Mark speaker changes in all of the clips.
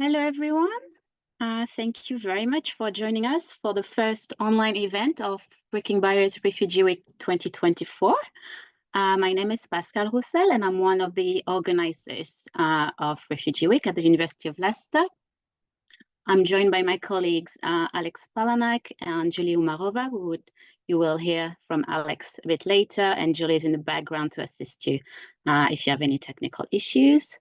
Speaker 1: Hello, everyone. Thank you very much for joining us for the first online event of Breaking Barriers Refugee Week 2024. My name is Pascal Roussel, and I'm one of the organizers of Refugee Week at the University of Leicester. I'm joined by my colleagues, Alex Palanak and Julie Umarova, you will hear from Alex a bit later, and Julie is in the background to assist you if you have any technical issues.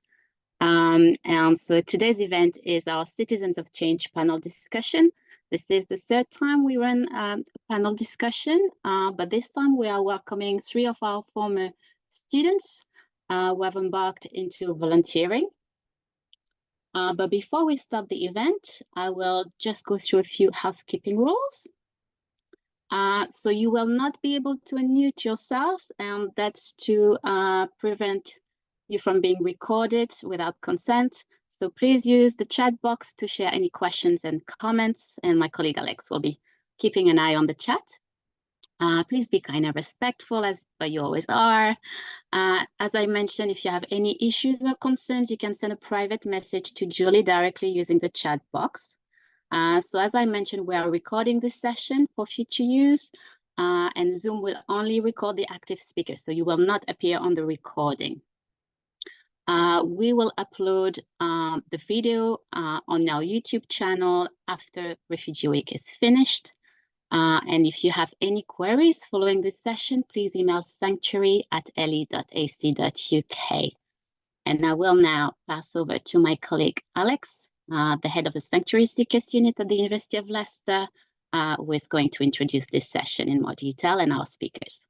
Speaker 1: And so today's event is our Citizens of Change panel discussion. This is the third time we run a panel discussion, but this time we are welcoming 3 of our former students who have embarked into volunteering. But before we start the event, I will just go through a few housekeeping rules. So you will not be able to unmute yourselves, and that's to prevent you from being recorded without consent. So please use the chat box to share any questions and comments, and my colleague Alex will be keeping an eye on the chat. Please be kind and respectful, as you always are. As I mentioned, if you have any issues or concerns, you can send a private message to Julie directly using the chat box. So as I mentioned, we are recording this session for future use, and Zoom will only record the active speaker, so you will not appear on the recording. We will upload the video on our YouTube channel after Refugee Week is finished. And if you have any queries following this session, please email sanctuary@le.ac.uk. And I will now pass over to my colleague, Alex, the head of the Sanctuary Seekers Unit at the University of Leicester, who is going to introduce this session in more detail and our speakers.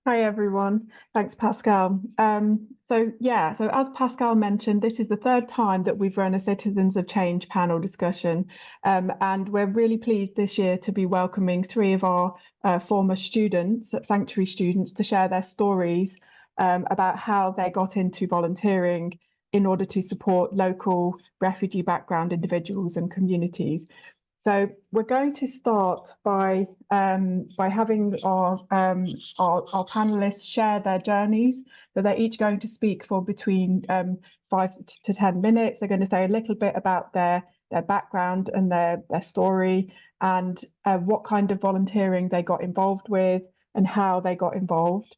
Speaker 2: Hi, everyone. Thanks, Pascal. So as Pascal mentioned, this is the third time that we've run a Citizens of Change panel discussion, and we're really pleased this year to be welcoming 3 of our former students, Sanctuary students, to share their stories about how they got into volunteering in order to support local refugee background individuals and communities. So we're going to start by having our panelists share their journeys. So they're each going to speak for between 5 to 10 minutes. They're going to say a little bit about their background and their story, and what kind of volunteering they got involved with and how they got involved,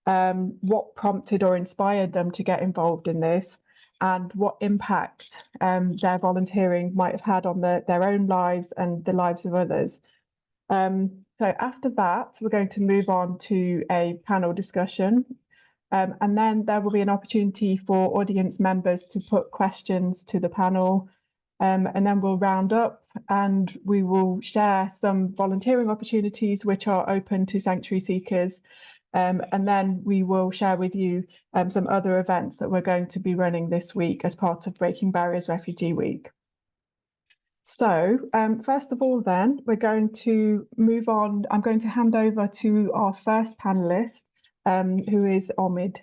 Speaker 2: what prompted or inspired them to get involved in this, and what impact their volunteering might have had on their own lives and the lives of others. So after that, we're going to move on to a panel discussion, and then there will be an opportunity for audience members to put questions to the panel, and then we'll round up and we will share some volunteering opportunities which are open to sanctuary seekers. And then we will share with you some other events that we're going to be running this week as part of Breaking Barriers Refugee Week. So first of all, then, we're going to move on. I'm going to hand over to our first panelist, who is Omid.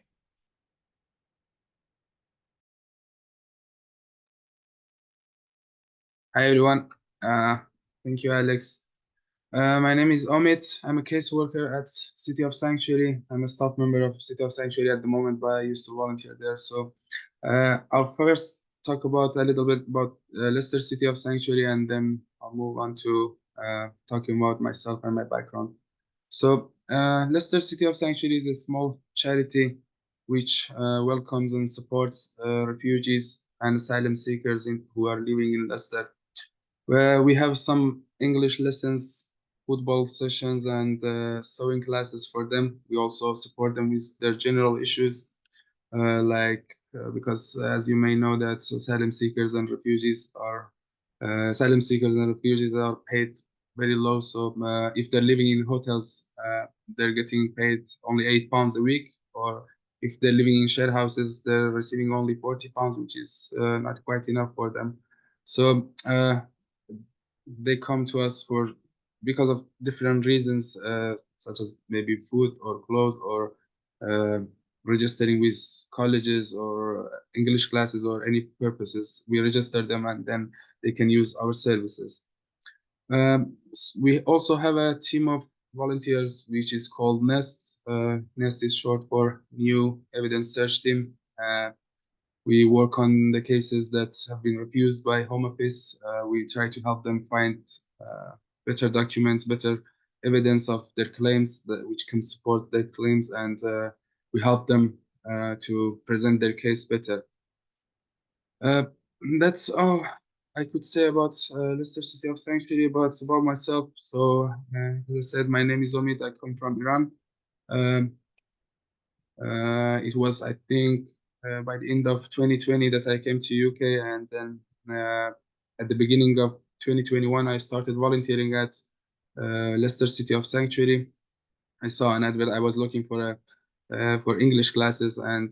Speaker 3: Hi, everyone. Thank you, Alex. My name is Omid. I'm a caseworker at City of Sanctuary. I'm a staff member of City of Sanctuary at the moment, but I used to volunteer there. So I'll first talk about a little bit about Leicester City of Sanctuary, and then I'll move on to talking about myself and my background. So Leicester City of Sanctuary is a small charity which welcomes and supports refugees and asylum seekers who are living in Leicester. Where we have some English lessons, football sessions, and sewing classes for them. We also support them with their general issues, because as you may know that asylum seekers and refugees are paid very low. So if they're living in hotels, they're getting paid only £8 a week, or if they're living in share houses, they're receiving only £40, which is not quite enough for them. So they come to us because of different reasons, such as maybe food or clothes, or registering with colleges or English classes or any purposes. We register them and then they can use our services. We also have a team of volunteers which is called NEST. NEST is short for New Evidence Search Team. We work on the cases that have been refused by Home Office. We try to help them find better documents, better evidence of their claims which can support their claims, and we help them to present their case better. That's all I could say about Leicester City of Sanctuary, but about myself. So, as I said, my name is Omid. I come from Iran. It was, I think, by the end of 2020 that I came to UK, and then at the beginning of 2021, I started volunteering at Leicester City of Sanctuary. I saw an advert. I was looking for English classes, and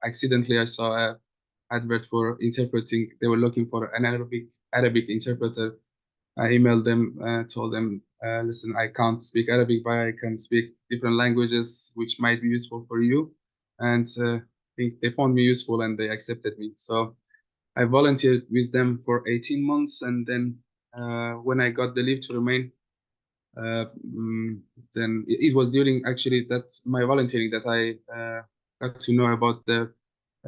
Speaker 3: accidentally I saw a advert for interpreting. They were looking for an Arabic interpreter. I emailed them, told them, listen, I can't speak Arabic, but I can speak different languages, which might be useful for you. And I think they found me useful and they accepted me. So I volunteered with them for 18 months. And then when I got the leave to remain, then it was during actually that my volunteering that I got to know about the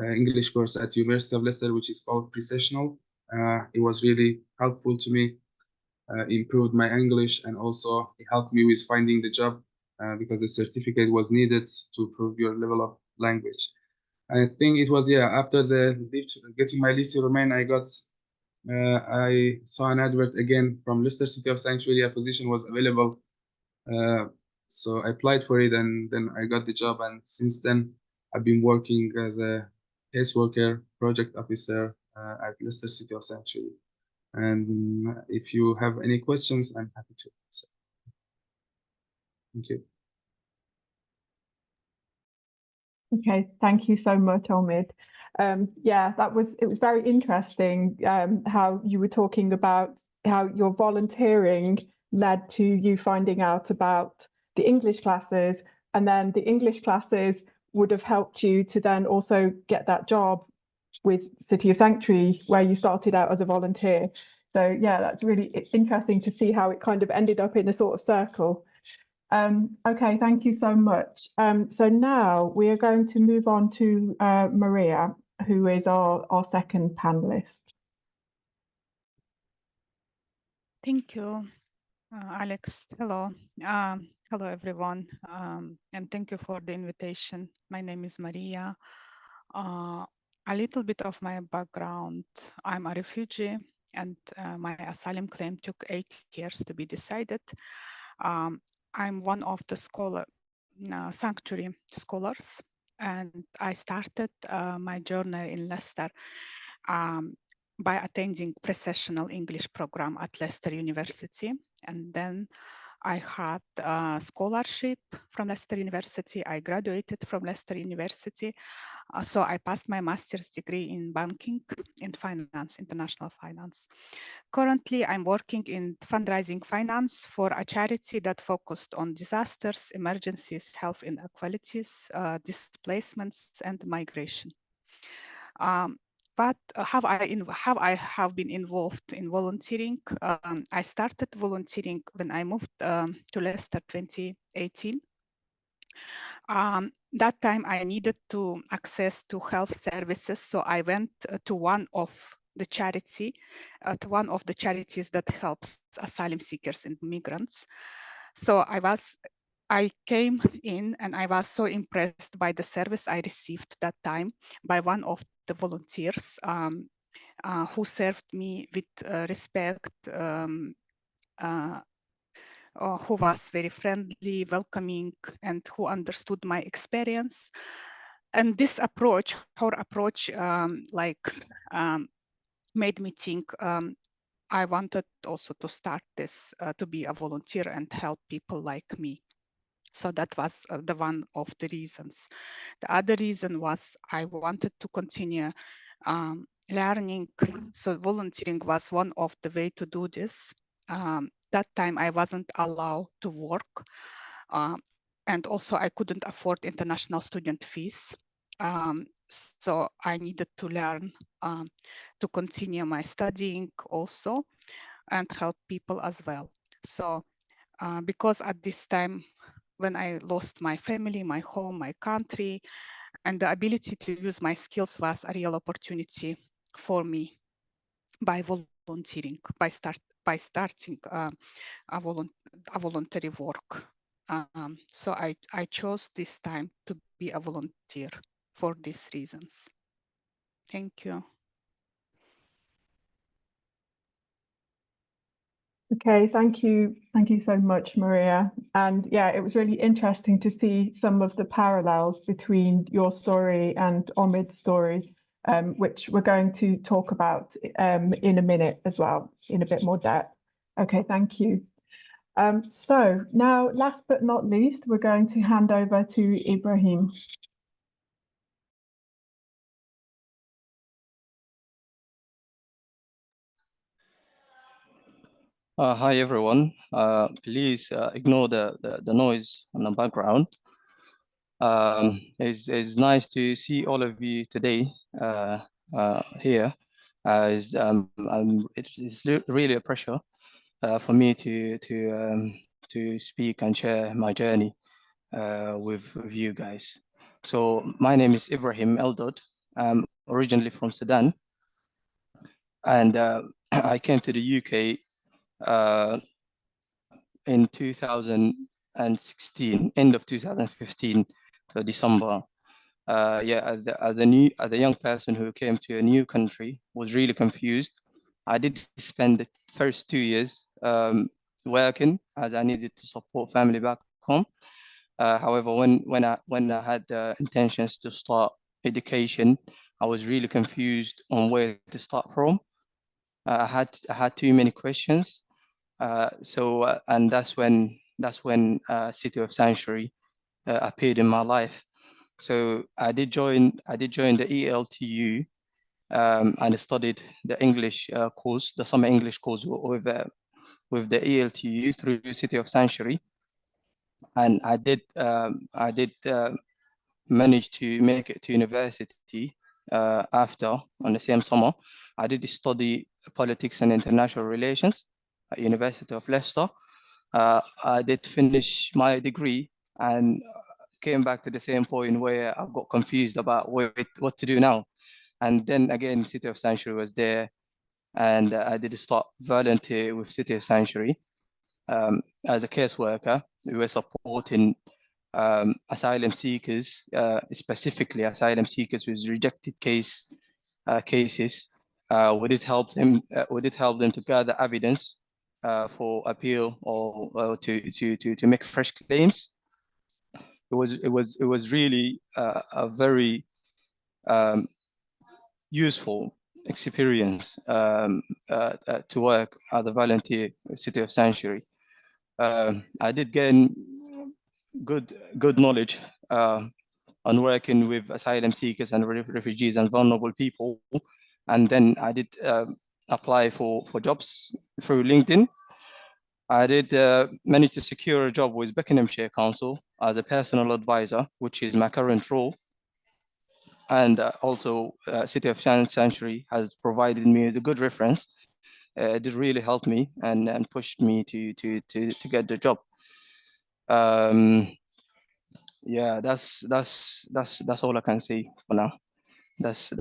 Speaker 3: English course at University of Leicester, which is called Pre-Sessional. It was really helpful to me. Improved my English, and also it helped me with finding the job because the certificate was needed to prove your level of language. I think it was after getting my leave to remain, I saw an advert again from Leicester City of Sanctuary. A position was available, so I applied for it, and then I got the job. And since then, I've been working as a caseworker, project officer at Leicester City of Sanctuary. And if you have any questions, I'm happy to answer. Thank you.
Speaker 2: Okay, thank you so much, Omid. Yeah, it was very interesting how you were talking about how your volunteering led to you finding out about the English classes, and then the English classes would have helped you to then also get that job with City of Sanctuary, where you started out as a volunteer. So yeah, that's really interesting to see how it kind of ended up in a sort of circle. Okay, thank you so much. So now we are going to move on to Maria, who is our second panelist.
Speaker 4: Thank you, Alex. Hello. Hello, everyone. And thank you for the invitation. My name is Maria. A little bit of my background. I'm a refugee, and my asylum claim took 8 years to be decided. I'm one of the sanctuary scholars, and I started my journey in Leicester by attending pre-sessional English program at Leicester University. And then I had a scholarship from Leicester University. I graduated from Leicester University. So I passed my master's degree in banking and finance, international finance. Currently, I'm working in fundraising finance for a charity that focused on disasters, emergencies, health inequalities, displacements, and migration. But how I have been involved in volunteering? I started volunteering when I moved to Leicester 2018. That time I needed to access to health services, so I went to one of the charities that helps asylum seekers and migrants. So I came in and I was so impressed by the service I received that time by one of the volunteers who served me with respect, who was very friendly, welcoming, and who understood my experience. And this approach, her approach, made me think I wanted also to start this, to be a volunteer and help people like me. So that was the one of the reasons. The other reason was I wanted to continue learning. So volunteering was one of the way to do this. That time I wasn't allowed to work. And also I couldn't afford international student fees. So I needed to learn to continue my studying also and help people as well. So because at this time, when I lost my family, my home, my country, and the ability to use my skills was a real opportunity for me by volunteering, by starting a voluntary work. So I chose this time to be a volunteer for these reasons. Thank you.
Speaker 2: Okay, thank you so much, Maria. And yeah, it was really interesting to see some of the parallels between your story and Omid's story, which we're going to talk about in a minute as well, in a bit more depth. Okay, thank you. So now, last but not least, we're going to hand over to Ibrahim.
Speaker 5: Hi everyone. Please ignore the noise on the background. It's nice to see all of you today here. It's really a pressure for me to speak and share my journey with you guys. So my name is Ibrahim Eldod. I'm originally from Sudan, and I came to the UK in 2016, end of 2015 to December. Yeah, as a young person who came to a new country, was really confused. I did spend the first 2 years working, as I needed to support family back home. However, when I had the intentions to start education, I was really confused on where to start from. I had too many questions. And that's when City of Sanctuary appeared in my life. So I did join the ELTU and I studied the English course, the summer English course with the ELTU through City of Sanctuary, and I did manage to make it to university after on the same summer. I did study politics and international relations at University of Leicester. I did finish my degree and came back to the same point where I got confused about what to do now. And then again, City of Sanctuary was there, and I did start volunteer with City of Sanctuary as a caseworker. We were supporting asylum seekers, specifically asylum seekers with rejected cases. We did help them. We did help them to gather evidence for appeal or to make fresh claims. It was really a very useful experience to work as a volunteer with City of Sanctuary. I did gain good knowledge on working with asylum seekers and refugees and vulnerable people. And then I did apply for jobs through LinkedIn. I did manage to secure a job with Buckinghamshire Council as a personal advisor, which is my current role. And also City of Sanctuary has provided me with a good reference. It did really help me and pushed me to get the job. Yeah, that's all I can say for now. That's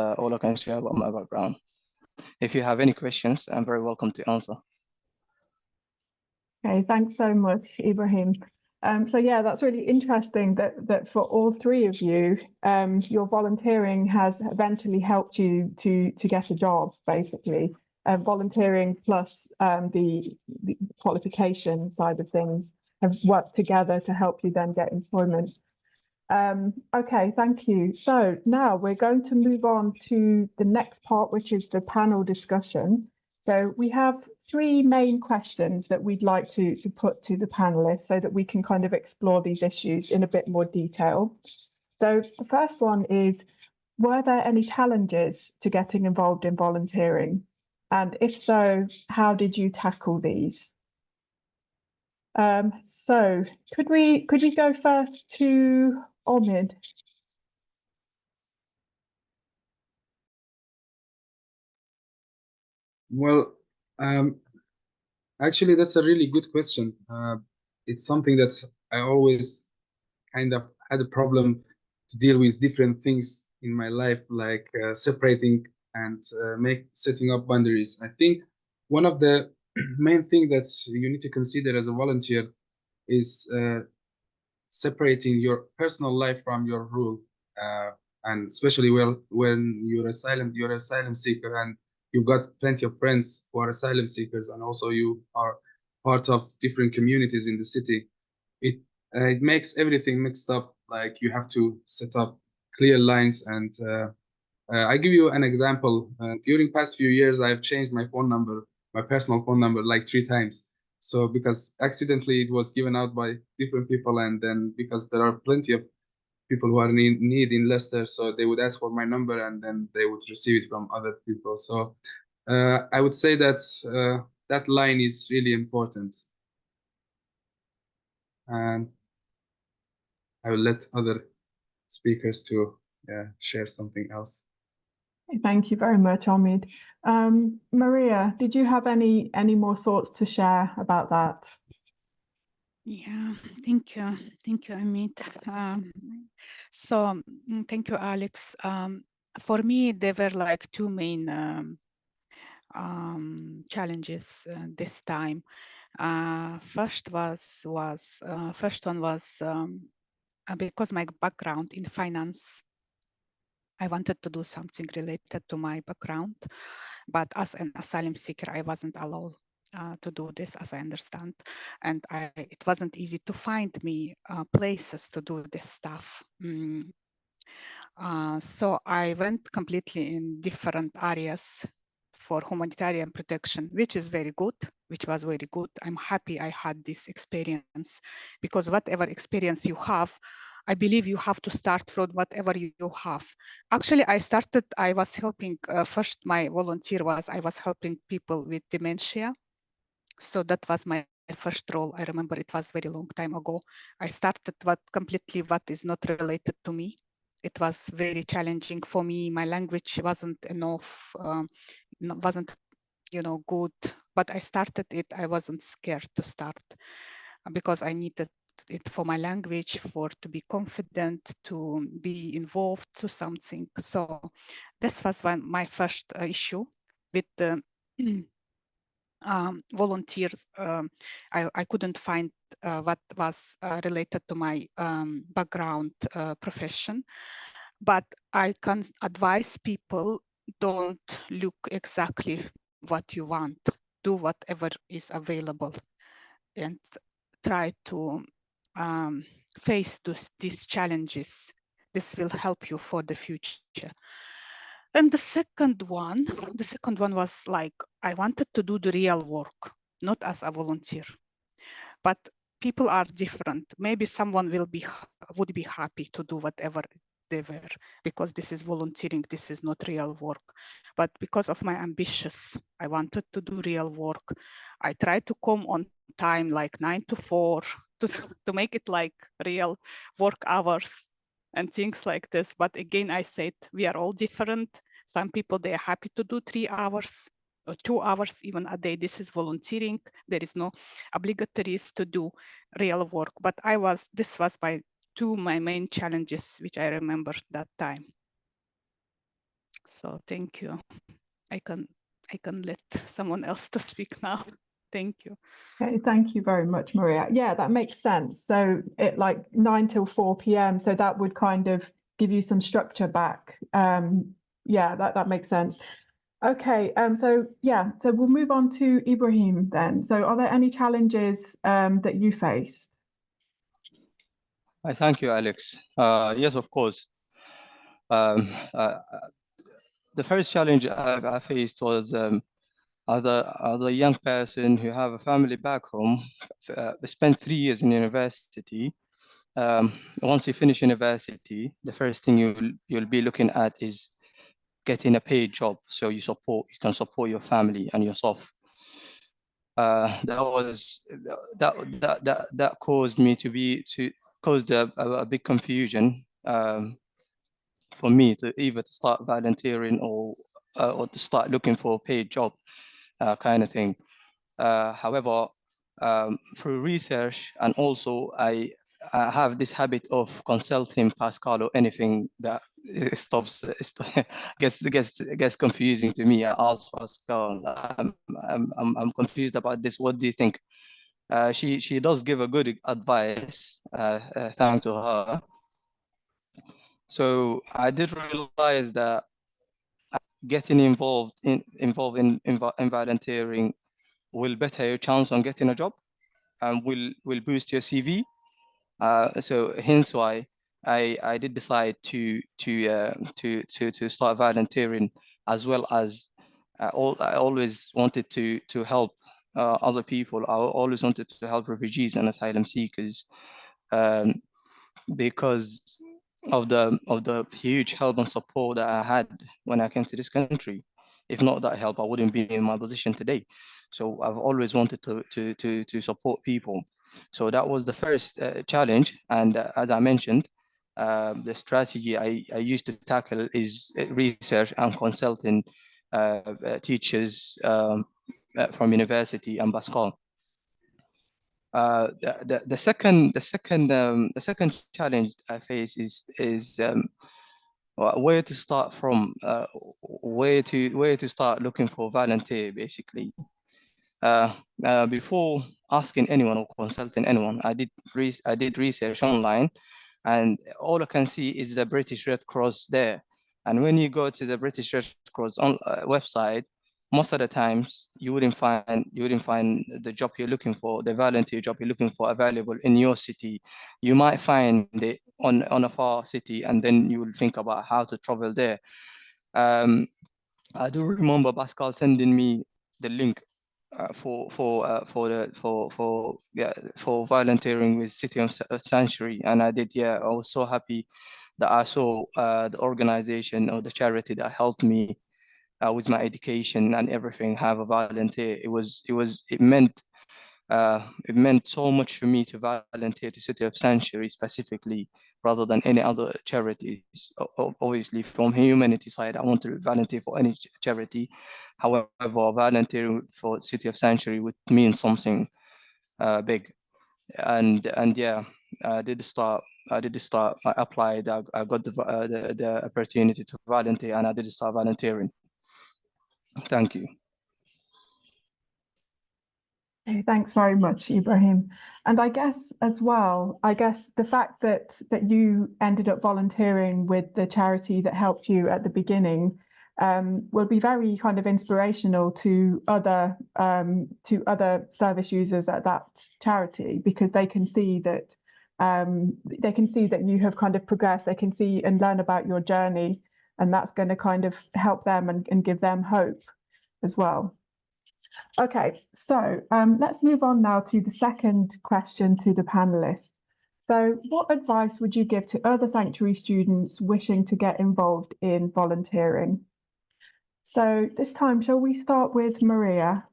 Speaker 5: all I can share about my background. If you have any questions, I'm very welcome to answer.
Speaker 2: Okay, thanks so much, Ibrahim. So yeah, that's really interesting that for all three of you, your volunteering has eventually helped you to get a job, basically. Volunteering plus the qualification side of things have worked together to help you then get employment. Okay, thank you. So now we're going to move on to the next part, which is the panel discussion. So we have three main questions that we'd like to put to the panelists so that we can kind of explore these issues in a bit more detail. So the first one is, were there any challenges to getting involved in volunteering? And if so, how did you tackle these? So could we go first to Omid?
Speaker 3: Well, actually, that's a really good question. It's something that I always kind of had a problem to deal with different things in my life, like separating and setting up boundaries. I think one of the main thing that you need to consider as a volunteer is separating your personal life from your role, and especially when you're asylum seeker, and you've got plenty of friends who are asylum seekers, and also you are part of different communities in the city. It makes everything mixed up. Like you have to set up clear lines, and I give you an example. During past few years, I've changed my phone number, my personal phone number, like 3 times. So because accidentally it was given out by different people, and then because there are plenty of people who are in need in Leicester, so they would ask for my number, and then they would receive it from other people. So I would say that that line is really important, and I will let other speakers to share something else.
Speaker 2: Thank you very much, Omid. Maria, did you have any more thoughts to share about that?
Speaker 4: Yeah, thank you, Amit. Thank you, Alex. For me, there were like two main challenges this time. First one was because my background in finance, I wanted to do something related to my background, but as an asylum seeker, I wasn't allowed to do this, as I understand, and it wasn't easy to find me places to do this stuff. So I went completely in different areas for humanitarian protection, which was very good. I'm happy I had this experience, because whatever experience you have, I believe you have to start from whatever you have. Actually, I was helping, first my volunteer was, I was helping people with dementia. So that was my first role. I remember it was very long time ago. I started completely what is not related to me. It was very challenging for me. My language wasn't enough, wasn't, good, but I started it. I wasn't scared to start because I needed it for my language, to be confident, to be involved to something. So this was my first issue with the volunteers. I couldn't find what was related to my background profession, but I can advise people, don't look exactly what you want, do whatever is available, and try to face these challenges. This will help you for the future. And the second one was like, I wanted to do the real work, not as a volunteer. But people are different. Maybe someone would be happy to do whatever they were, because this is volunteering, this is not real work. But because of my ambitions, I wanted to do real work. I tried to come on time, like 9 to 4, to make it like real work hours and things like this. But again, I said, we are all different. Some people, they are happy to do 3 hours or 2 hours even a day. This is volunteering. There is no obligatories to do real work. But this was my main challenges, which I remember that time. So thank you. I can let someone else to speak now. Thank you.
Speaker 2: Okay, thank you very much, Maria. Yeah, that makes sense. So it like 9 till 4 p.m. So that would kind of give you some structure back. Yeah, that makes sense. Okay, so we'll move on to Ibrahim then. So are there any challenges that you faced?
Speaker 5: I thank you, Alex. Yes, of course. The first challenge I faced was as a young person who have a family back home, spent 3 years in university. Once you finish university, the first thing you'll be looking at is getting a paid job, so you can support your family and yourself. That caused me caused a big confusion for me to either to start volunteering or to start looking for a paid job, kind of thing. However, through research, and also I have this habit of consulting Pascal or anything that stops gets confusing to me. I ask Pascal, I'm confused about this. What do you think? She does give a good advice. Thanks to her. So I did realize that getting involved in volunteering will better your chance on getting a job and will boost your CV. So hence why I did decide to start volunteering, as well as I always wanted to help other people. I always wanted to help refugees and asylum seekers, um, because of the huge help and support that I had when I came to this country. If not that help, I wouldn't be in my position today. So I've always wanted to support people. So that was the first challenge. And as I mentioned, the strategy I used to tackle is research and consulting teachers from university and Pascal. The second challenge I face is where to start from, where to start looking for volunteer basically. Before asking anyone or consulting anyone, I did research online, and all I can see is the British Red Cross there. And when you go to the British Red Cross website, most of the times you wouldn't find the job you're looking for, the volunteer job you're looking for available in your city. You might find it on a far city, and then you will think about how to travel there. Um, I do remember Pascal sending me the link for volunteering with City of Sanctuary, and I did. Yeah, I was so happy that I saw the organization or the charity that helped me with my education and everything have a volunteer. It meant so much for me to volunteer to City of Sanctuary specifically, rather than any other charities. Obviously, from humanity side, I want to volunteer for any charity. However, volunteering for City of Sanctuary would mean something big. And yeah, I did start. I did start. I applied. I got the opportunity to volunteer, and I did start volunteering. Thank you.
Speaker 2: Okay, thanks very much, Ibrahim. And I guess as well, the fact that you ended up volunteering with the charity that helped you at the beginning will be very kind of inspirational to other service users at that charity, because they can see that you have kind of progressed. They can see and learn about your journey, and that's going to kind of help them and give them hope as well. Okay, so let's move on now to the second question to the panelists. So what advice would you give to other sanctuary students wishing to get involved in volunteering? So this time, shall we start with Maria?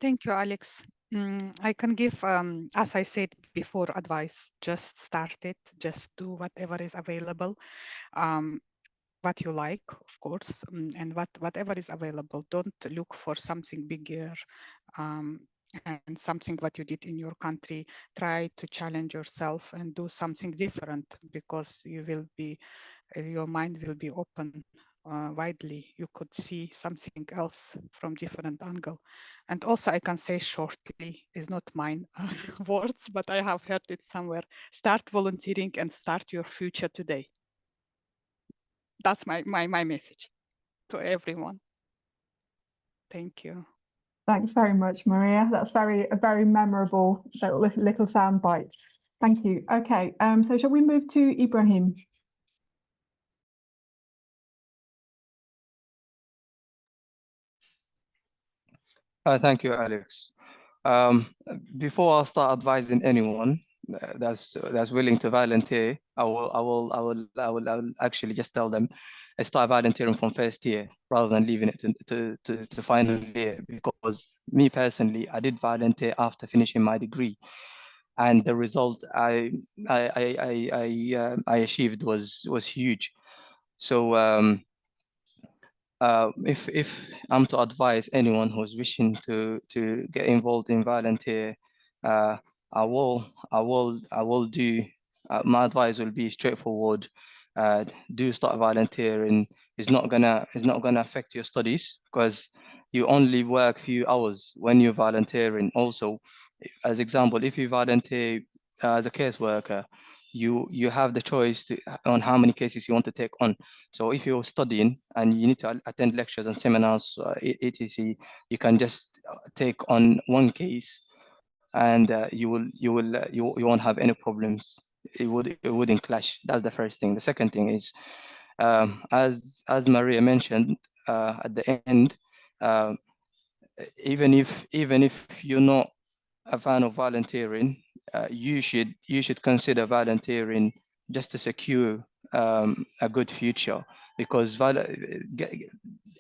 Speaker 4: Thank you, Alex. I can give, as I said before, advice. Just start it. Just do whatever is available. What you like, of course, and whatever is available. Don't look for something bigger and something what you did in your country. Try to challenge yourself and do something different, because you will be, your mind will be open widely. You could see something else from different angle. And also I can say shortly, is not mine words, but I have heard it somewhere. Start volunteering and start your future today. That's my message to everyone. Thank you.
Speaker 2: Thanks very much, Maria. That's a very memorable little soundbite. Thank you. Okay, so shall we move to Ibrahim?
Speaker 5: Thank you, Alex. Um, Before I start advising anyone that's willing to volunteer, I will actually just tell them I start volunteering from first year rather than leaving it to final year, because me personally, I did volunteer after finishing my degree, and the result I achieved was huge. So if I'm to advise anyone who's wishing to get involved in volunteer, uh, I will do. My advice will be straightforward. Do start volunteering. It's not gonna affect your studies because you only work few hours when you're volunteering. Also, as example, if you volunteer as a caseworker, you have the choice on how many cases you want to take on. So if you're studying and you need to attend lectures and seminars, etc., you can just take on one case, and you won't have any problems. It wouldn't clash. That's the first thing. The second thing is, as Maria mentioned at the end, uh, even if you're not a fan of volunteering, you should consider volunteering just to secure a good future, because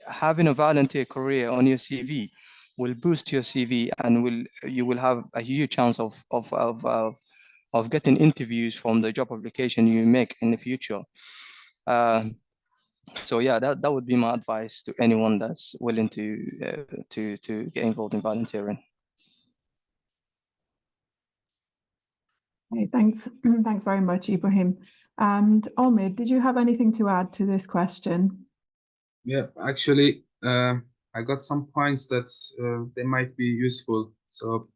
Speaker 5: having a volunteer career on your CV will boost your CV, and you will have a huge chance of getting interviews from the job application you make in the future. Uh, so yeah, that would be my advice to anyone that's willing to get involved in volunteering.
Speaker 2: Okay, thanks. Thanks very much, Ibrahim. And Omid, did you have anything to add to this question?
Speaker 3: Yeah, actually, I got some points that they might be useful. So,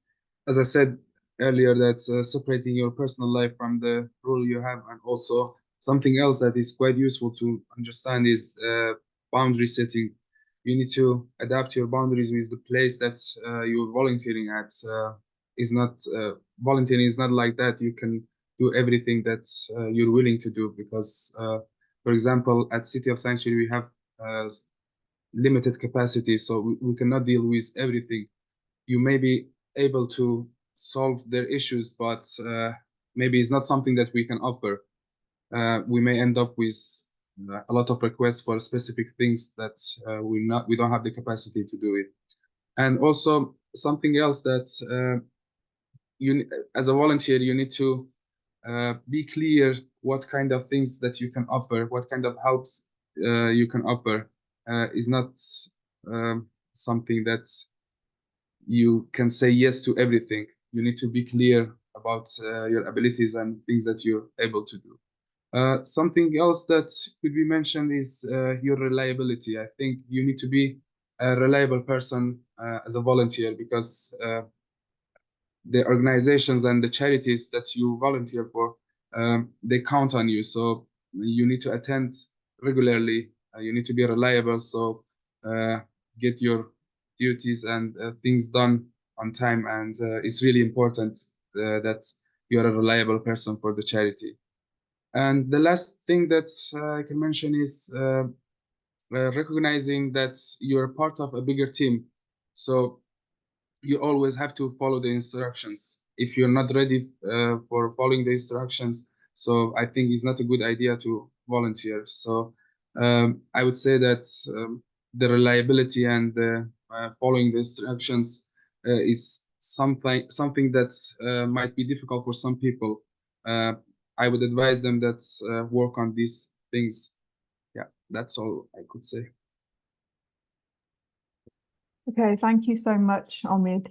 Speaker 3: as I said earlier, that separating your personal life from the role you have, and also something else that is quite useful to understand is boundary setting. You need to adapt your boundaries with the place that you're volunteering at. Is not volunteering is not like that. You can do everything that you're willing to do, because, for example, at City of Sanctuary we have uh, limited capacity, so we cannot deal with everything. You may be able to solve their issues, but maybe it's not something that we can offer. We may end up with a lot of requests for specific things that we don't have the capacity to do it. And also something else that you, as a volunteer, you need to be clear what kind of things that you can offer, what kind of helps you can offer. Is not something that you can say yes to everything. You need to be clear about your abilities and things that you're able to do. Something else that could be mentioned is your reliability. I think you need to be a reliable person as a volunteer, because the organizations and the charities that you volunteer for, they count on you. So you need to attend regularly. You need to be reliable. So get your duties and things done on time. And it's really important that you are a reliable person for the charity. And the last thing that I can mention is recognizing that you're part of a bigger team. So you always have to follow the instructions. If you're not ready for following the instructions, so I think it's not a good idea to volunteer. So I would say that the reliability and the following the instructions is something that might be difficult for some people. I would advise them that work on these things. Yeah, that's all I could say.
Speaker 2: Okay, thank you so much, Omid.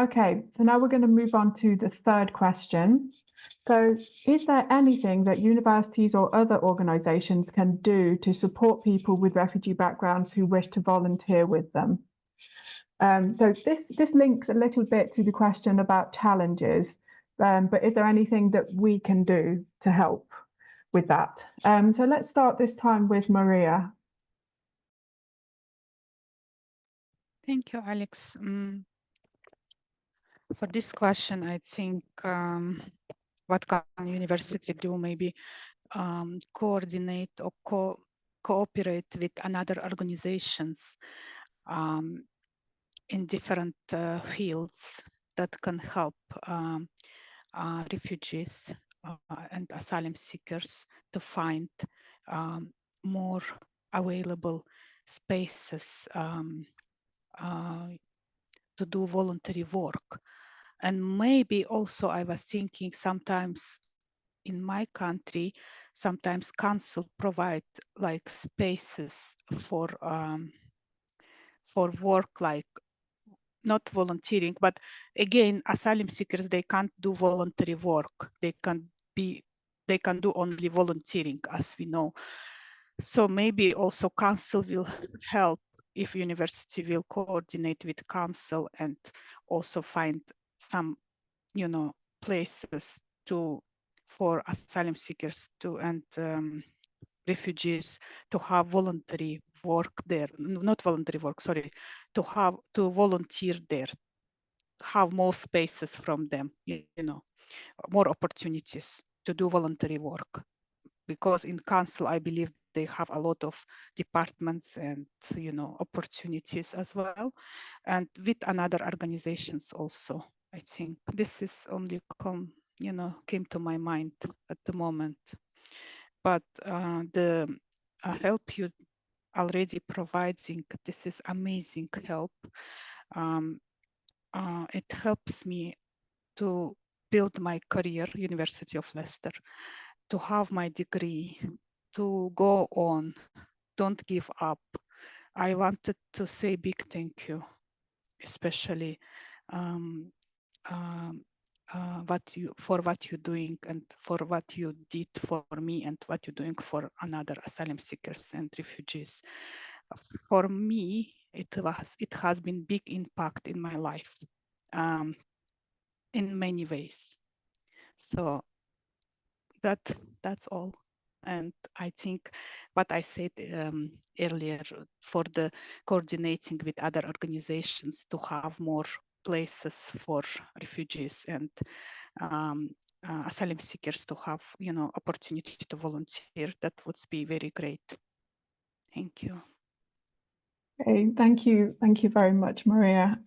Speaker 2: Okay, so now we're going to move on to the third question. So, is there anything that universities or other organizations can do to support people with refugee backgrounds who wish to volunteer with them? So this links a little bit to the question about challenges, but is there anything that we can do to help with that? So let's start this time with Maria.
Speaker 4: Thank you, Alex. For this question, I think what can university do? Maybe coordinate or cooperate with other organizations in different fields that can help refugees and asylum seekers to find more available spaces to do voluntary work. And maybe also I was thinking sometimes in my country, sometimes council provide like spaces for work, like not volunteering, but again, asylum seekers, they can't do voluntary work. They can do only volunteering, as we know. So maybe also council will help if university will coordinate with council and also find some, places for asylum seekers and refugees to have voluntary work there, not voluntary work, sorry, to volunteer there, have more spaces from them, more opportunities to do voluntary work. Because in council, I believe they have a lot of departments and opportunities as well, and with another organizations also. I think this is only came to my mind at the moment. But the help you already providing, this is amazing help. It helps me to build my career, University of Leicester, to have my degree, to go on, don't give up. I wanted to say big thank you, especially for what you're doing and for what you did for me and what you're doing for another asylum seekers and refugees. For me, it has been big impact in my life in many ways. So that's all. And I think what I said earlier for the coordinating with other organizations to have more places for refugees and asylum seekers to have, opportunity to volunteer, that would be very great. Thank you.
Speaker 2: Okay, thank you very much, Maria.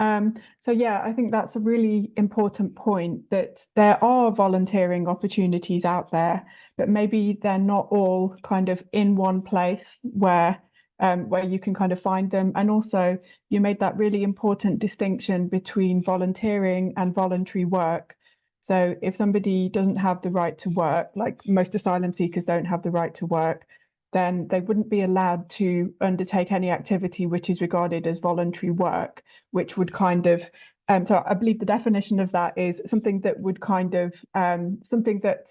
Speaker 2: So yeah, I think that's a really important point, that there are volunteering opportunities out there, but maybe they're not all kind of in one place where you can kind of find them. And also, you made that really important distinction between volunteering and voluntary work. So if somebody doesn't have the right to work, like most asylum seekers don't have the right to work, then they wouldn't be allowed to undertake any activity which is regarded as voluntary work, which would kind of, so I believe the definition of that is something that would kind of, something that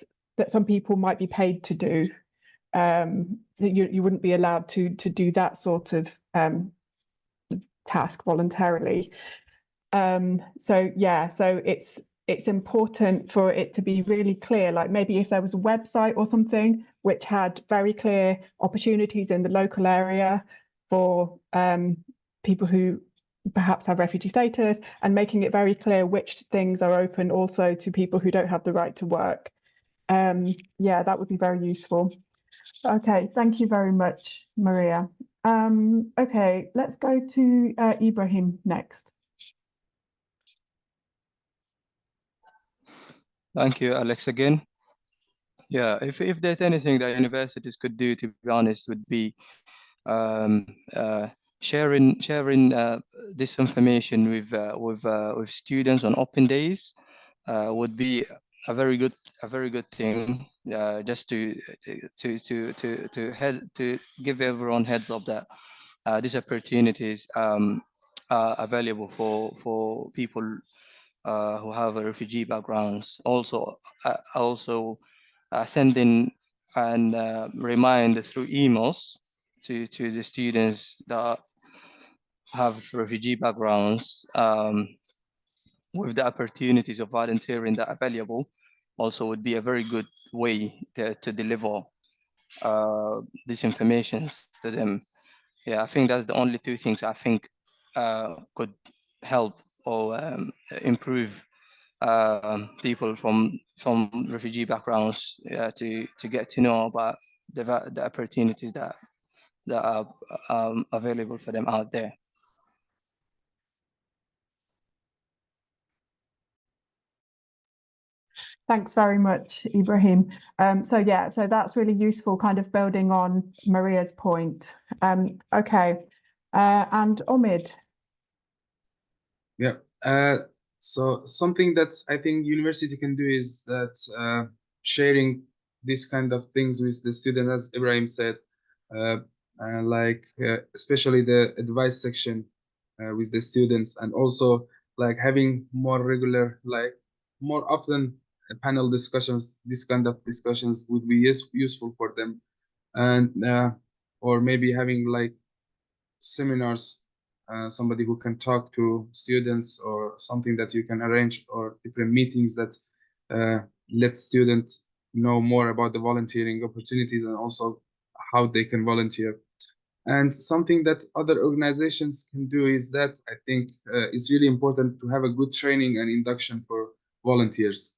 Speaker 2: some people might be paid to do. So you wouldn't be allowed to do that sort of task voluntarily. So yeah, so it's important for it to be really clear, like maybe if there was a website or something which had very clear opportunities in the local area for people who perhaps have refugee status, and making it very clear which things are open also to people who don't have the right to work. Yeah, that would be very useful. Okay, thank you very much, Maria. Okay, let's go to Ibrahim next.
Speaker 5: Thank you, Alex, again. Yeah, if there's anything that universities could do, to be honest, would be sharing this information with students on open days would be a very good thing. Just to give everyone heads up that these opportunities are available for people who have a refugee backgrounds. Also, sending and remind through emails to the students that have refugee backgrounds with the opportunities of volunteering that are available, also would be a very good way to deliver these informations to them. Yeah, I think that's the only two things I think could help or improve people from refugee backgrounds to get to know about the opportunities that are available for them out there.
Speaker 2: Thanks very much, Ibrahim. So yeah, so that's really useful, kind of building on Maria's point. Okay, and Omid.
Speaker 3: Yeah. So something that I think university can do is that sharing these kind of things with the student, as Ibrahim said, especially the advice section with the students, and also like having more regular, like more often panel discussions, this kind of discussions would be useful for them. And or maybe having like seminars, somebody who can talk to students, or something that you can arrange, or different meetings that let students know more about the volunteering opportunities and also how they can volunteer. And something that other organizations can do is that I think it's really important to have a good training and induction for volunteers.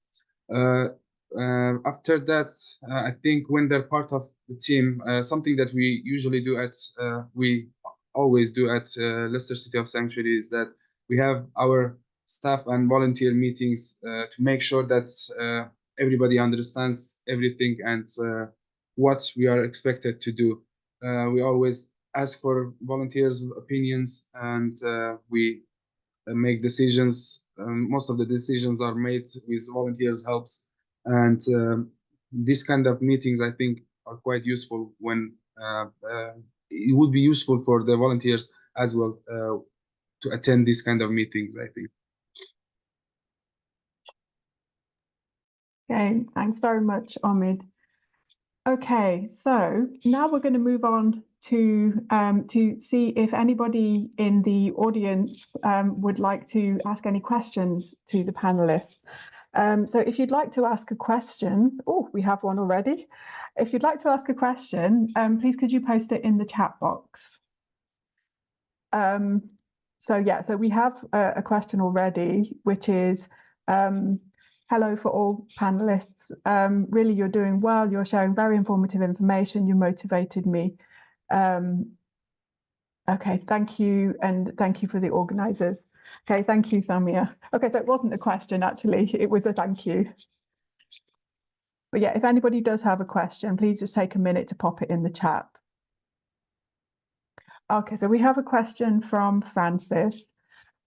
Speaker 3: After that, I think when they're part of the team, something that we usually do we always do at Leicester City of Sanctuary is that we have our staff and volunteer meetings to make sure that everybody understands everything and what we are expected to do. We always ask for volunteers' opinions, and we make decisions. Most of the decisions are made with volunteers' helps, and these kind of meetings, I think, are quite useful when it would be useful for the volunteers as well to attend these kind of meetings, I think.
Speaker 2: Okay, thanks very much, Omid. Okay, so now we're going to move on to see if anybody in the audience would like to ask any questions to the panelists. So if you'd like to ask a question, oh, we have one already. If you'd like to ask a question, please could you post it in the chat box? So we have a question already, which is, hello for all panelists. Really, you're doing well. You're sharing very informative information. You motivated me. Okay, thank you. And thank you for the organizers. Okay, thank you, Samia. Okay, so it wasn't a question, actually. It was a thank you. But yeah, if anybody does have a question, please just take a minute to pop it in the chat. Okay, so we have a question from Francis.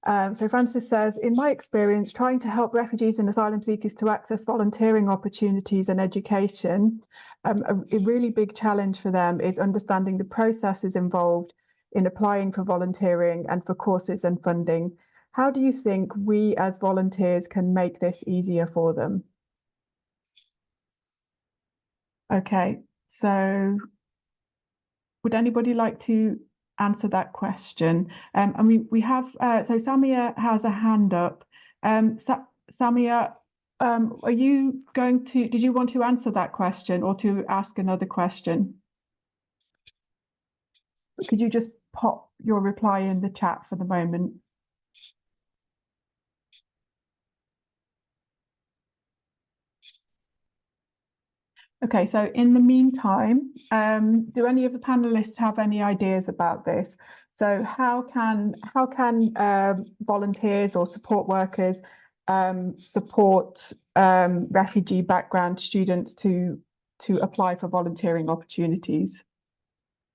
Speaker 2: So Francis says, in my experience, trying to help refugees and asylum seekers to access volunteering opportunities and education, a really big challenge for them is understanding the processes involved in applying for volunteering and for courses and funding. How do you think we as volunteers can make this easier for them? Okay, so would anybody like to answer that question? And we have, so Samia has a hand up. Samia, are you going to, did you want to answer that question or to ask another question? Could you just pop your reply in the chat for the moment? Okay, so in the meantime, do any of the panelists have any ideas about this? So how can volunteers or support workers support refugee background students to apply for volunteering opportunities?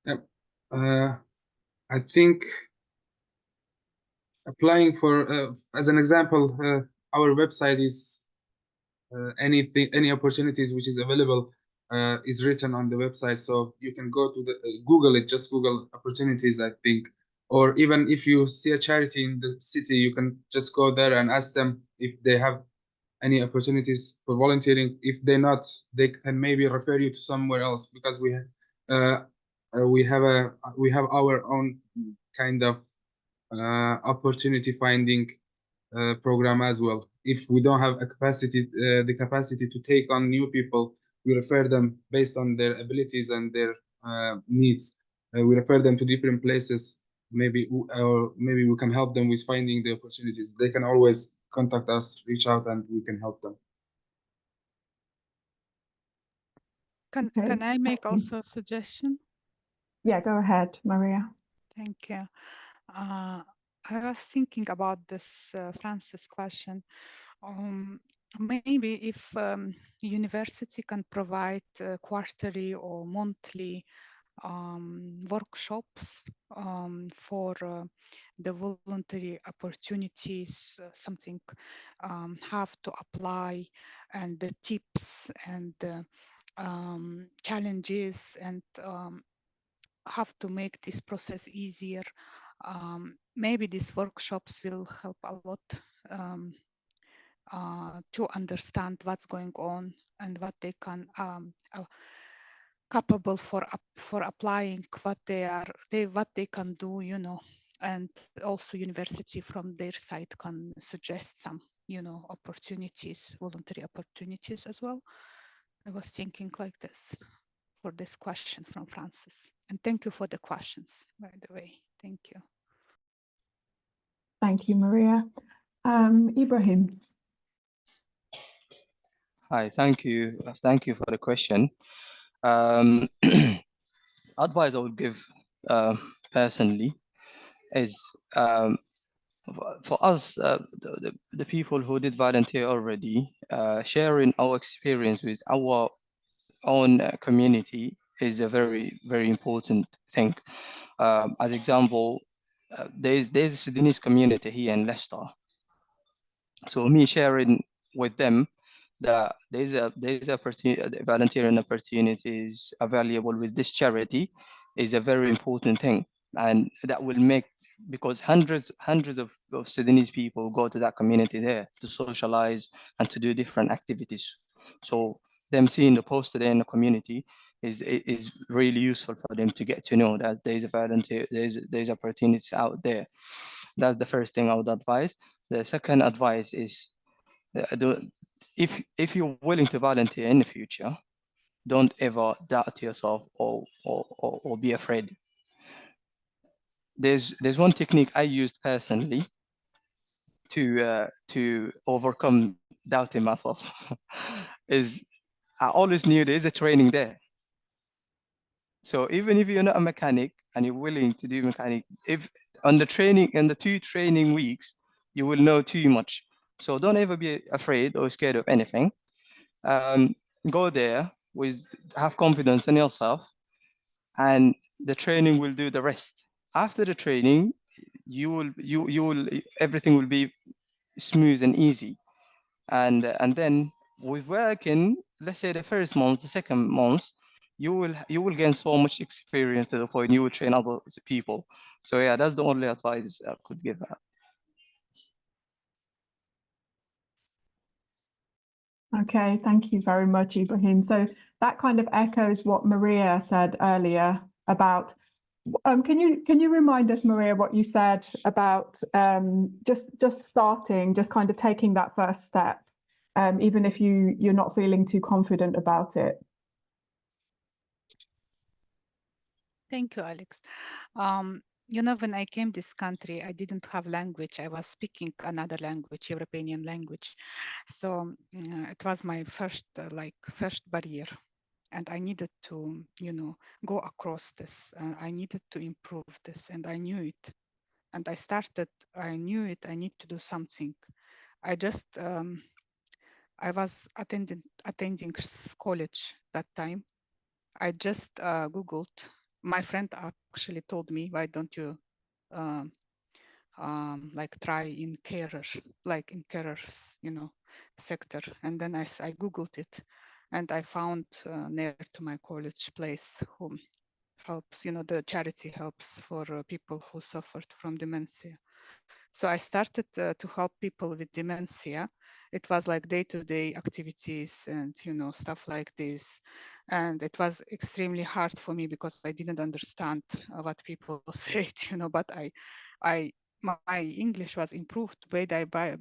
Speaker 3: Yep. I think applying for, as an example, our website is any opportunities which is available is written on the website, so you can go to the Google it, just Google opportunities, I think. Or even if you see a charity in the city, you can just go there and ask them if they have any opportunities for volunteering. If they're not, they can maybe refer you to somewhere else, because we have our own kind of opportunity finding program as well. If we don't have the capacity to take on new people, we refer them based on their abilities and their needs. We refer them to different places. Maybe we can help them with finding the opportunities. They can always contact us, reach out, and we can help them.
Speaker 4: Can I make also a suggestion?
Speaker 2: Yeah, go ahead, Maria.
Speaker 4: Thank you. I was thinking about this Francis question. Maybe if university can provide quarterly or monthly workshops for the voluntary opportunities, something how to apply, and the tips and challenges, and how to make this process easier. Maybe these workshops will help a lot to understand what's going on and what they can capable for applying what they can do, you know, and also university from their side can suggest some, you know, opportunities, voluntary opportunities as well. I was thinking like this for this question from Francis, and thank you for the questions, by the way. Thank you.
Speaker 2: Thank you, Maria. Ibrahim.
Speaker 5: Hi, thank you. Thank you for the question. Advice I would give personally is for us, the people who did volunteer already, sharing our experience with our own community is a very, very important thing. As example, there's a Sudanese community here in Leicester. So me sharing with them that there's volunteering opportunities available with this charity is a very important thing, and that will make, because hundreds of Sudanese people go to that community there to socialize and to do different activities. So them seeing the poster there in the community is really useful for them to get to know that there's a volunteer, there's opportunities out there. That's the first thing I would advise. The second advice is, if you're willing to volunteer in the future, don't ever doubt yourself or be afraid. There's one technique I used personally to overcome doubting myself. Is I always knew there's a training there. So even if you're not a mechanic and you're willing to do mechanic, if on the training, in the 2 training weeks, you will know too much. So don't ever be afraid or scared of anything. Go there with, have confidence in yourself, and the training will do the rest. After the training, everything will be smooth and easy. And then with working, let's say the first month, the second month, you will gain so much experience to the point you will train other people. So yeah, that's the only advice I could give.
Speaker 2: Okay, thank you very much, Ibrahim. So that kind of echoes what Maria said earlier about. Can you remind us, Maria, what you said about just starting, just kind of taking that first step, even if you're not feeling too confident about it?
Speaker 4: Thank you, Alex. You know, when I came this country, I didn't have language. I was speaking another language, European language. So it was my first barrier, and I needed to, you know, go across this. I needed to improve this, and I knew it. And I knew it. I need to do something. I just, I was attending college that time. I just Googled. My friend actually told me, why don't you like try in carers, you know, sector. And then I Googled it, and I found near to my college place who helps, you know, the charity helps for people who suffered from dementia. So I started to help people with dementia. It was like day-to-day activities and, you know, stuff like this. And it was extremely hard for me because I didn't understand what people said, you know, but my English was improved day by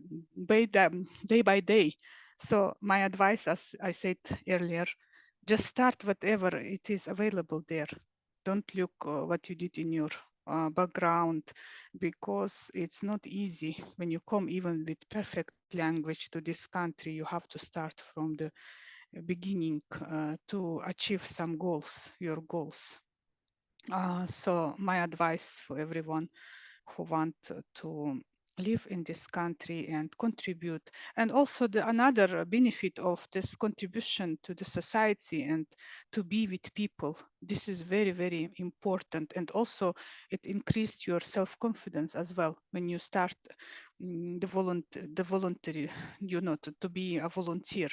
Speaker 4: day. So my advice, as I said earlier, just start whatever it is available there. Don't look what you did in your background, because it's not easy when you come even with perfect language to this country. You have to start from the beginning to achieve some goals, your goals. So my advice for everyone who want to live in this country and contribute, and also another benefit of this contribution to the society and to be with people, this is very, very important. And also it increased your self-confidence as well when you start the voluntary, you know, to be a volunteer.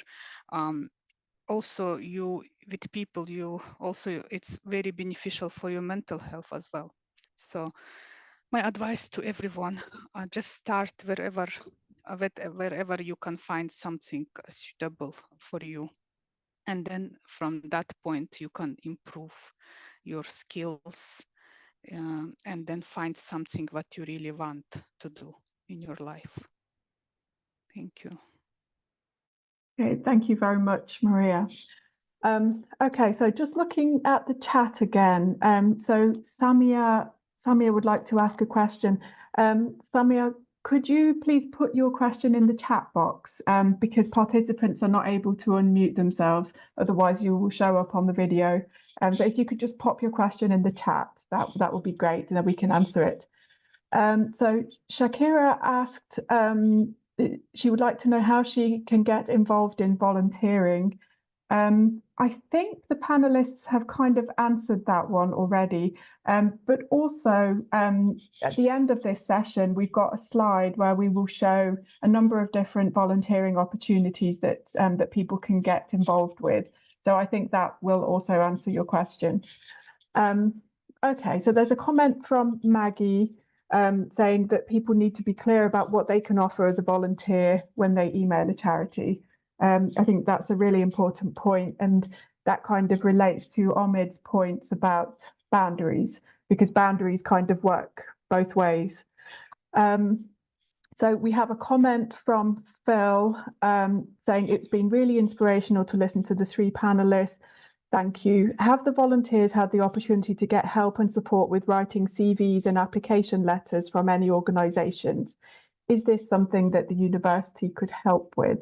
Speaker 4: Also you with people, you also, it's very beneficial for your mental health as well. So my advice to everyone, just start wherever wherever you can find something suitable for you. And then from that point, you can improve your skills and then find something what you really want to do in your life. Thank you.
Speaker 2: Okay, thank you very much, Maria. Okay, so just looking at the chat again. So Samia would like to ask a question. Samia, could you please put your question in the chat box, because participants are not able to unmute themselves, otherwise you will show up on the video. So if you could just pop your question in the chat, that would be great, and then we can answer it. So Shakira asked, she would like to know how she can get involved in volunteering. I think the panelists have kind of answered that one already, but also at the end of this session, we've got a slide where we will show a number of different volunteering opportunities that that people can get involved with. So I think that will also answer your question. Okay, so there's a comment from Maggie saying that people need to be clear about what they can offer as a volunteer when they email a charity. I think that's a really important point, and that kind of relates to Omid's points about boundaries, because boundaries kind of work both ways. So we have a comment from Phil saying it's been really inspirational to listen to the three panelists. Thank you. Have the volunteers had the opportunity to get help and support with writing CVs and application letters from any organisations? Is this something that the university could help with?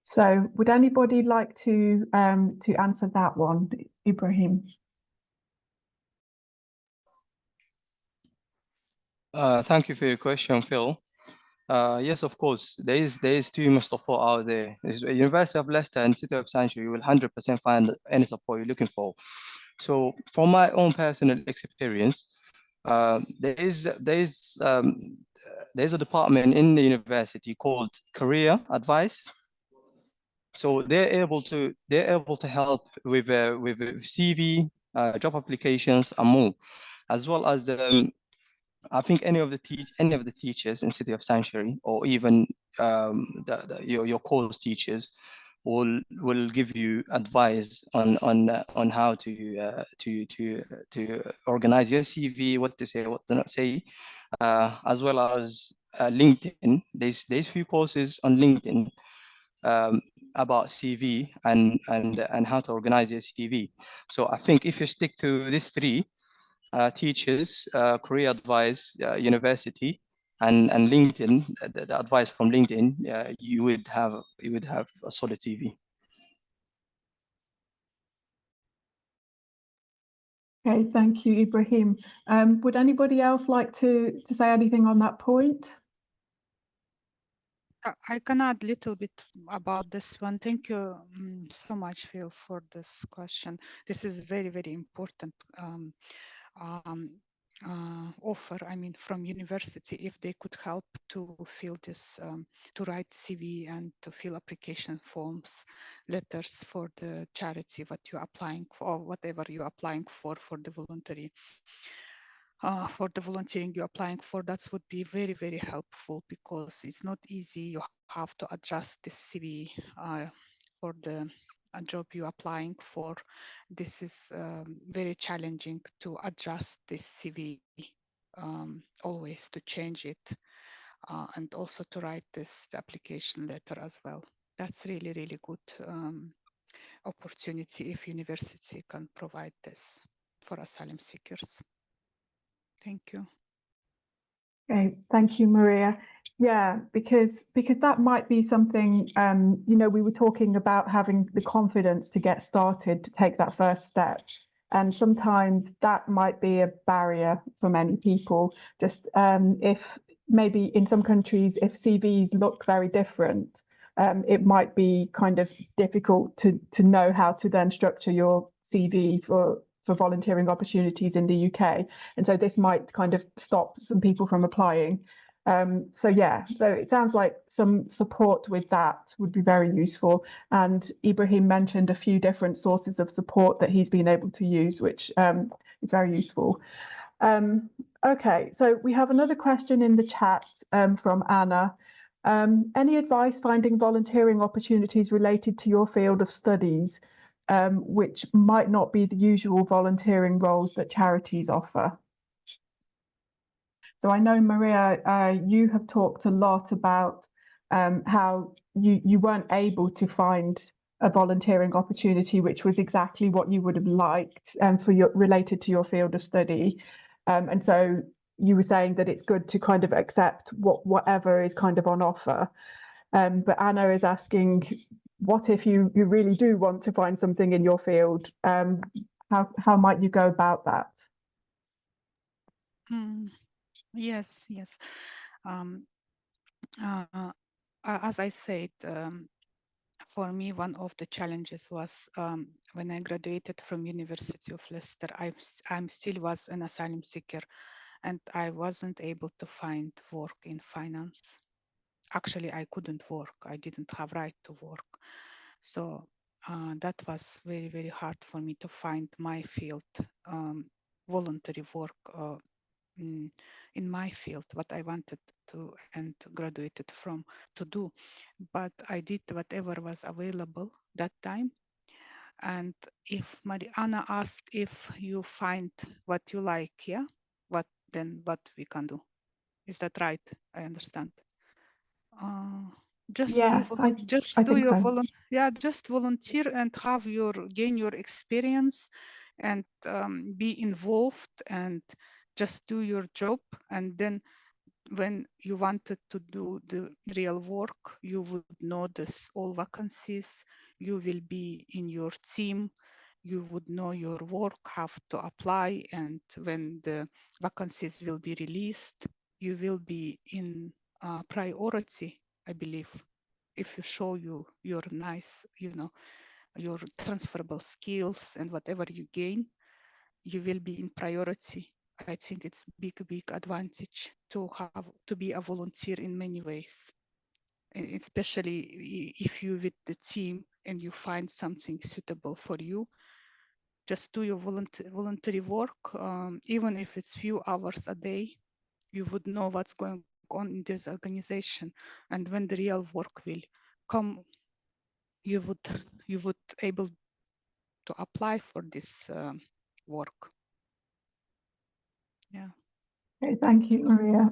Speaker 2: So would anybody like to answer that one, Ibrahim?
Speaker 5: Thank you for your question, Phil. Yes, of course, there is too much support out there. University of Leicester and City of Sanctuary, you will 100% find any support you're looking for. So from my own personal experience, there's a department in the university called Career Advice. So they're able to help with CV, job applications, and more, as well as I think any of the teachers in City of Sanctuary, or even your course teachers, will give you advice on how to organize your CV, what to say, what to not say, as well as LinkedIn. There's few courses on LinkedIn about CV and how to organize your CV. So I think if you stick to these three, teachers, career advice, university, and LinkedIn, the advice from LinkedIn, you would have a solid CV.
Speaker 2: Okay, thank you, Ibrahim. Would anybody else like to say anything on that point?
Speaker 4: I can add a little bit about this one. Thank you so much, Phil, for this question. This is very, very important offer, I mean, from university, if they could help to fill this, to write CV and to fill application forms, letters for the charity, what you're applying for, or whatever you're applying for the voluntary. For the volunteering you're applying for, that would be very, very helpful, because it's not easy. You have to adjust the CV for the job you're applying for. This is very challenging to adjust this CV, always to change it, and also to write this application letter as well. That's really, really good opportunity if university can provide this for asylum seekers. Thank you.
Speaker 2: Okay, thank you, Maria. Yeah, because that might be something, you know, we were talking about having the confidence to get started, to take that first step. And sometimes that might be a barrier for many people. Just if maybe in some countries, if CVs look very different, it might be kind of difficult to know how to then structure your CV for volunteering opportunities in the UK. And so this might kind of stop some people from applying. So yeah, so it sounds like some support with that would be very useful. And Ibrahim mentioned a few different sources of support that he's been able to use, which is very useful. Okay, so we have another question in the chat from Anna. Any advice finding volunteering opportunities related to your field of studies, which might not be the usual volunteering roles that charities offer? So I know, Maria, you have talked a lot about how you weren't able to find a volunteering opportunity which was exactly what you would have liked for related to your field of study. And so you were saying that it's good to kind of accept whatever is kind of on offer. But Anna is asking, what if you really do want to find something in your field? How might you go about that?
Speaker 4: Yes. As I said, for me, one of the challenges was when I graduated from University of Leicester, I'm still was an asylum seeker, and I wasn't able to find work in finance. Actually, I couldn't work. I didn't have right to work. So that was very, very hard for me to find my field, voluntary work in my field, what I wanted to and graduated from to do. But I did whatever was available that time. And if Mariana asked if you find what you like, yeah, what we can do? Is that right? I understand. Just
Speaker 2: Yes, I think so.
Speaker 4: Just volunteer and gain your experience and be involved and just do your job. And then when you wanted to do the real work, you would notice all vacancies, you will be in your team, you would know your work, have to apply, and when the vacancies will be released, you will be in priority, I believe, if you show your nice, your transferable skills and whatever you gain, you will be in priority. I think it's big advantage to be a volunteer in many ways, especially if you with the team and you find something suitable for you. Just do your voluntary work, even if it's few hours a day. You would know what's going on in this organization, and when the real work will come, you would able to apply for this work. Yeah.
Speaker 2: Okay, thank you, Maria.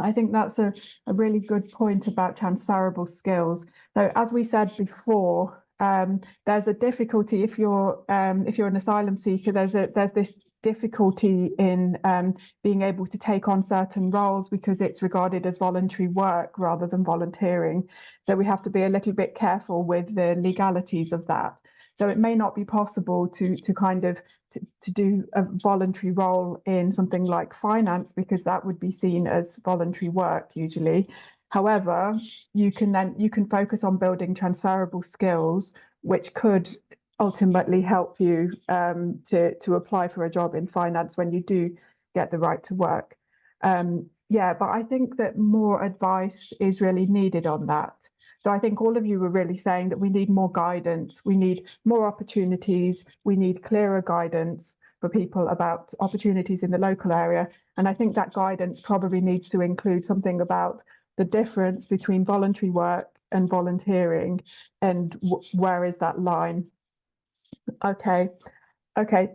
Speaker 2: I think that's a really good point about transferable skills. So as we said before, there's a difficulty if you're an asylum seeker, there's this difficulty in being able to take on certain roles because it's regarded as voluntary work rather than volunteering. So we have to be a little bit careful with the legalities of that. So it may not be possible to do a voluntary role in something like finance because that would be seen as voluntary work usually. However, you can focus on building transferable skills, which could ultimately help you to apply for a job in finance when you do get the right to work. Yeah, but I think that more advice is really needed on that. So I think all of you were really saying that we need more guidance, we need more opportunities, we need clearer guidance for people about opportunities in the local area. And I think that guidance probably needs to include something about the difference between voluntary work and volunteering and where is that line. Okay,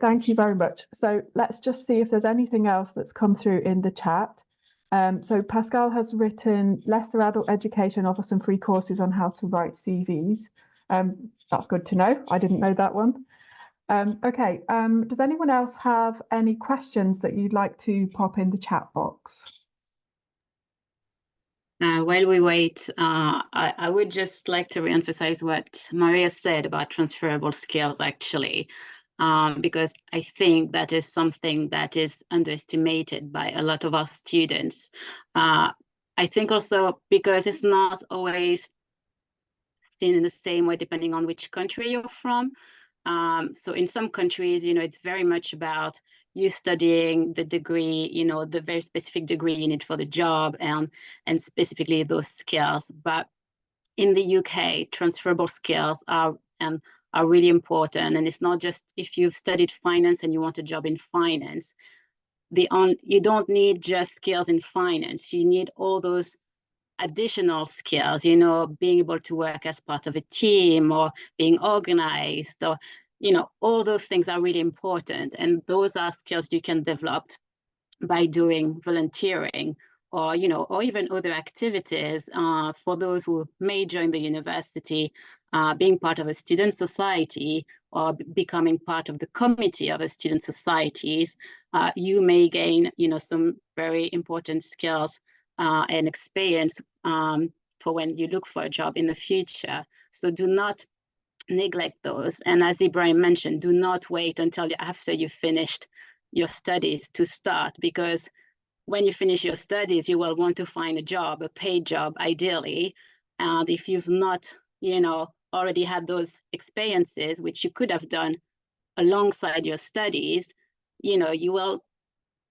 Speaker 2: thank you very much. So let's just see if there's anything else that's come through in the chat. So Pascal has written, Leicester Adult Education offers some free courses on how to write CVs. That's good to know. I didn't know that one. Okay, does anyone else have any questions that you'd like to pop in the chat box?
Speaker 1: While we wait, I would just like to reemphasize what Maria said about transferable skills, actually. Because I think that is something that is underestimated by a lot of our students. I think also because it's not always seen in the same way depending on which country you're from. So in some countries, it's very much about you studying the degree, the very specific degree you need for the job and specifically those skills. But in the UK, transferable skills are really important. And it's not just if you've studied finance and you want a job in finance, you don't need just skills in finance. You need all those additional skills, you know, being able to work as part of a team or being organized, or, you know, all those things are really important. And those are skills you can develop by doing volunteering, or, you know, or even other activities. For those who may join the university, being part of a student society or becoming part of the committee of a student societies, you may gain, you know, some very important skills and experience for when you look for a job in the future. So do not neglect those. And as Ibrahim mentioned, do not wait until after you've finished your studies to start, because when you finish your studies, you will want to find a job, a paid job, ideally. And if you've not, you know, already had those experiences, which you could have done alongside your studies, you know, you will,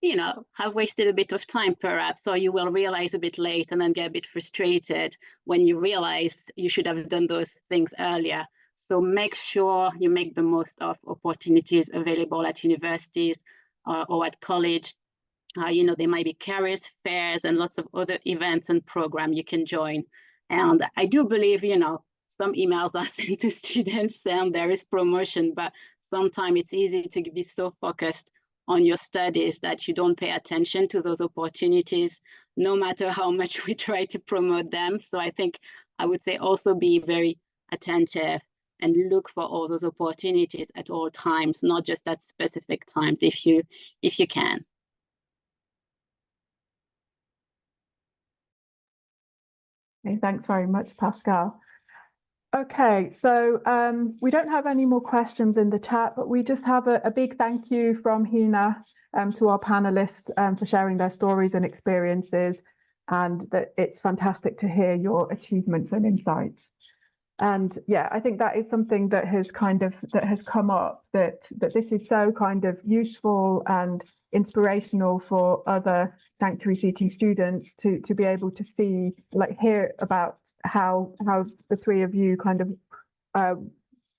Speaker 1: you know, have wasted a bit of time perhaps, or you will realize a bit late and then get a bit frustrated when you realize you should have done those things earlier. So make sure you make the most of opportunities available at universities or at college. You know, there might be careers fairs and lots of other events and programs you can join. And I do believe, you know, some emails are sent to students and there is promotion, but sometimes it's easy to be so focused on your studies that you don't pay attention to those opportunities, no matter how much we try to promote them. So I think I would say also be very attentive and look for all those opportunities at all times, not just at specific times if you can.
Speaker 2: Okay, thanks very much, Pascal. Okay, so we don't have any more questions in the chat, but we just have a big thank you from Hina to our panelists for sharing their stories and experiences, and that it's fantastic to hear your achievements and insights. And yeah, I think that is something that has come up, that this is so kind of useful and inspirational for other sanctuary seeking students to be able to see, like, hear about how the three of you kind of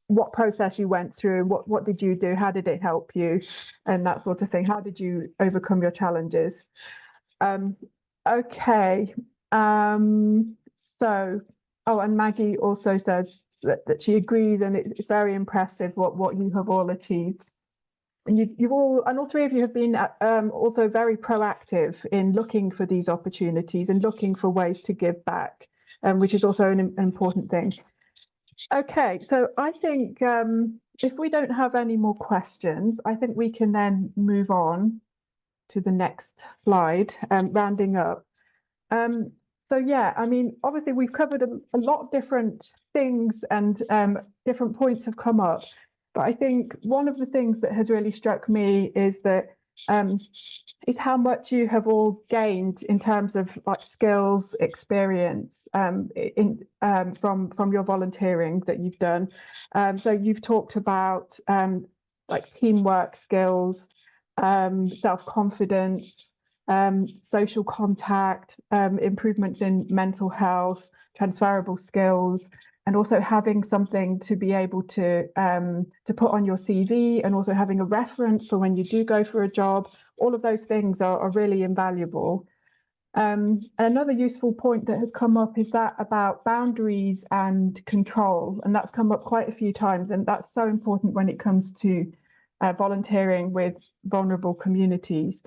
Speaker 2: what process you went through, what did you do, how did it help you, and that sort of thing. How did you overcome your challenges? Okay, so and Maggie also says that she agrees, and it's very impressive what you have all achieved. And all three of you have been also very proactive in looking for these opportunities and looking for ways to give back, which is also an important thing. Okay, so I think if we don't have any more questions, I think we can then move on to the next slide, rounding up. So yeah, I mean, obviously we've covered a lot of different things, and different points have come up. But I think one of the things that has really struck me is that is how much you have all gained in terms of like skills, experience from your volunteering that you've done. So you've talked about like teamwork skills, self-confidence, social contact, improvements in mental health, transferable skills, and also having something to be able to put on your CV, and also having a reference for when you do go for a job. All of those things are really invaluable. And another useful point that has come up is that about boundaries and control, and that's come up quite a few times, and that's so important when it comes to volunteering with vulnerable communities.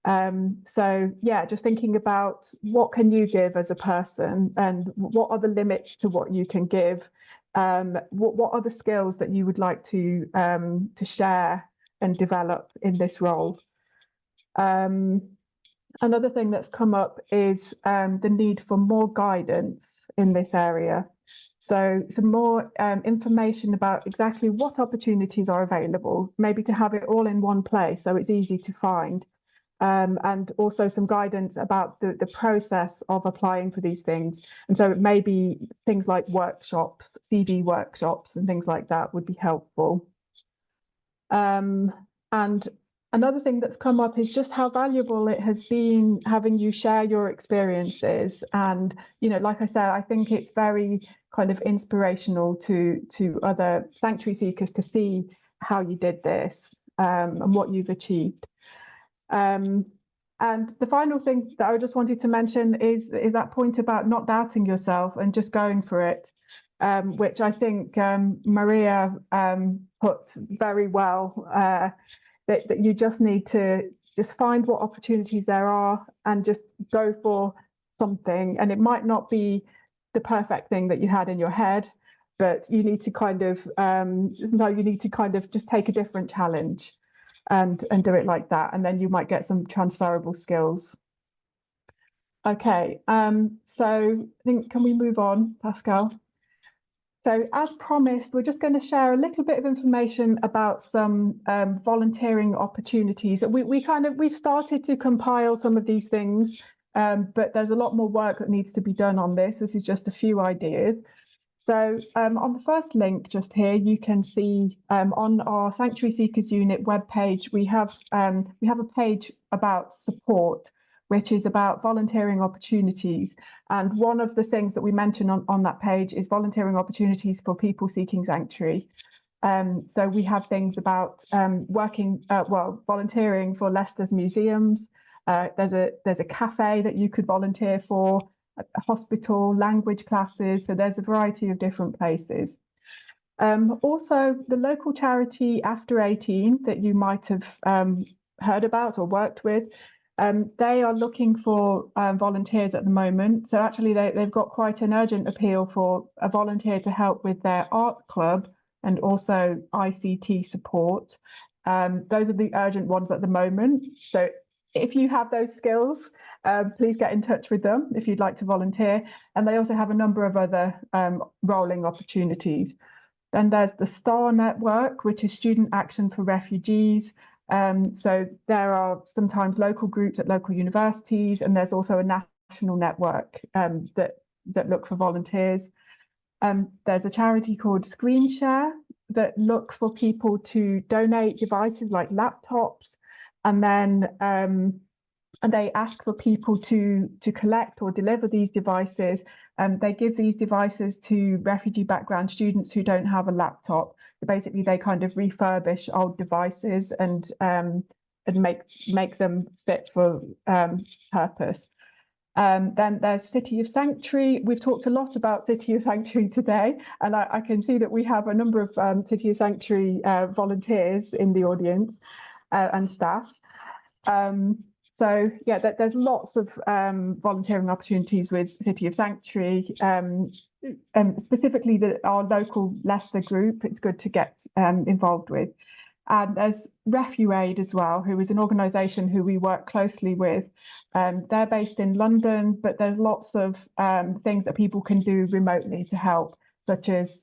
Speaker 2: So yeah, just thinking about what can you give as a person, and what are the limits to what you can give, what are the skills that you would like to share and develop in this role. Another thing that's come up is the need for more guidance in this area. So some more information about exactly what opportunities are available, maybe to have it all in one place so it's easy to find. And also some guidance about the process of applying for these things. And so it may be things like workshops, CV workshops and things like that would be helpful. And another thing that's come up is just how valuable it has been having you share your experiences. And, you know, like I said, I think it's very kind of inspirational to other sanctuary seekers to see how you did this and what you've achieved. And the final thing that I just wanted to mention is that point about not doubting yourself and just going for it, which I think Maria put very well, that you just need to just find what opportunities there are and just go for something. And it might not be the perfect thing that you had in your head, but you need to kind of, sometimes you need to kind of just take a different challenge and do it like that, and then you might get some transferable skills. Okay, so I think, can we move on, Pascal? So as promised, we're just going to share a little bit of information about some volunteering opportunities. We've started to compile some of these things, but there's a lot more work that needs to be done on this. This is just a few ideas. So on the first link just here, you can see on our Sanctuary Seekers Unit webpage, we have a page about support, which is about volunteering opportunities. And one of the things that we mention on that page is volunteering opportunities for people seeking sanctuary. So we have things about volunteering for Leicester's museums. There's a cafe that you could volunteer for, a hospital, language classes. So there's a variety of different places. Also, the local charity After 18 that you might have heard about or worked with, they are looking for volunteers at the moment. So actually they've got quite an urgent appeal for a volunteer to help with their art club and also ICT support. Those are the urgent ones at the moment. So if you have those skills, please get in touch with them if you'd like to volunteer. And they also have a number of other rolling opportunities. Then there's the STAR network, which is Student Action for Refugees. So there are sometimes local groups at local universities, and there's also a national network that look for volunteers. There's a charity called Screen Share that look for people to donate devices like laptops, and then and they ask for people to collect or deliver these devices. They give these devices to refugee background students who don't have a laptop. So basically, they kind of refurbish old devices and make them fit for purpose. Then there's City of Sanctuary. We've talked a lot about City of Sanctuary today, and I can see that we have a number of City of Sanctuary volunteers in the audience and staff. So yeah, there's lots of volunteering opportunities with City of Sanctuary, specifically our local Leicester group. It's good to get involved with. And there's RefuAid as well, who is an organisation who we work closely with. They're based in London, but there's lots of things that people can do remotely to help, such as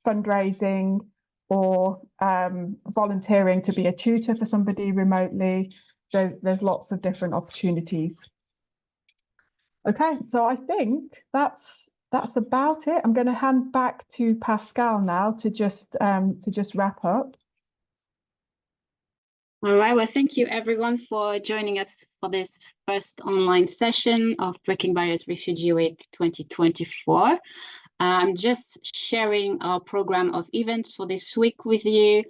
Speaker 2: fundraising or volunteering to be a tutor for somebody remotely. So there's lots of different opportunities. Okay, so I think that's about it. I'm going to hand back to Pascal now to just wrap up.
Speaker 1: All right, well, thank you everyone for joining us for this first online session of Breaking Barriers Refugee Week 2024. I'm just sharing our program of events for this week with you.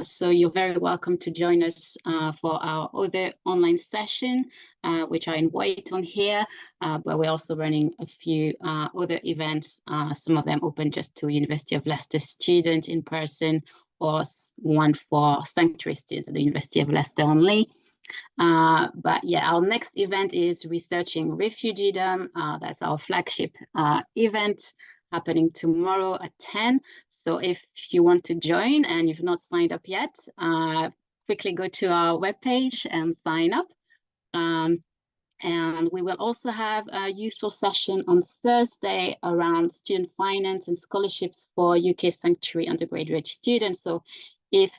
Speaker 1: So you're very welcome to join us for our other online session, which I invite on here, but we're also running a few other events, some of them open just to University of Leicester students in person, or one for sanctuary students at the University of Leicester only. But yeah, our next event is Researching Refugeedom. That's our flagship event happening tomorrow at 10. So if you want to join and you've not signed up yet, quickly go to our webpage and sign up. And we will also have a useful session on Thursday around student finance and scholarships for UK sanctuary undergraduate students. So if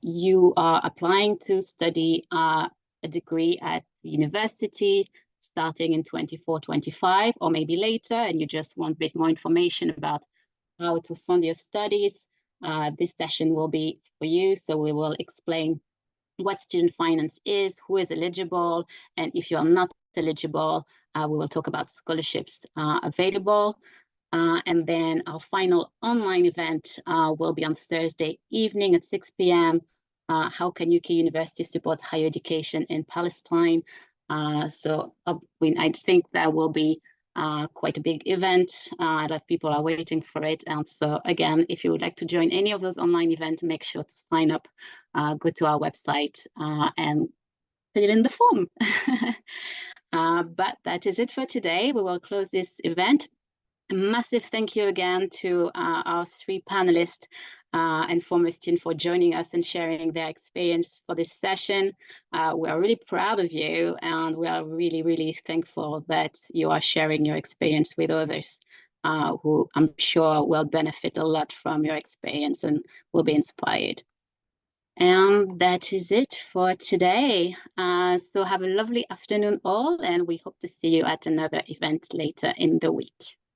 Speaker 1: you are applying to study a degree at university starting in 24-25 or maybe later, and you just want a bit more information about how to fund your studies, this session will be for you. So we will explain what student finance is, who is eligible, and if you are not eligible, we will talk about scholarships available. And then our final online event will be on Thursday evening at 6 p.m. how can UK universities support higher education in Palestine? I think that will be quite a big event. A lot of people are waiting for it. And so again, if you would like to join any of those online events, make sure to sign up, go to our website and fill in the form. But that is it for today. We will close this event. A massive thank you again to our three panelists and former students for joining us and sharing their experience for this session. We are really proud of you, and we are really, really thankful that you are sharing your experience with others who I'm sure will benefit a lot from your experience and will be inspired. And that is it for today. So have a lovely afternoon all, and we hope to see you at another event later in the week.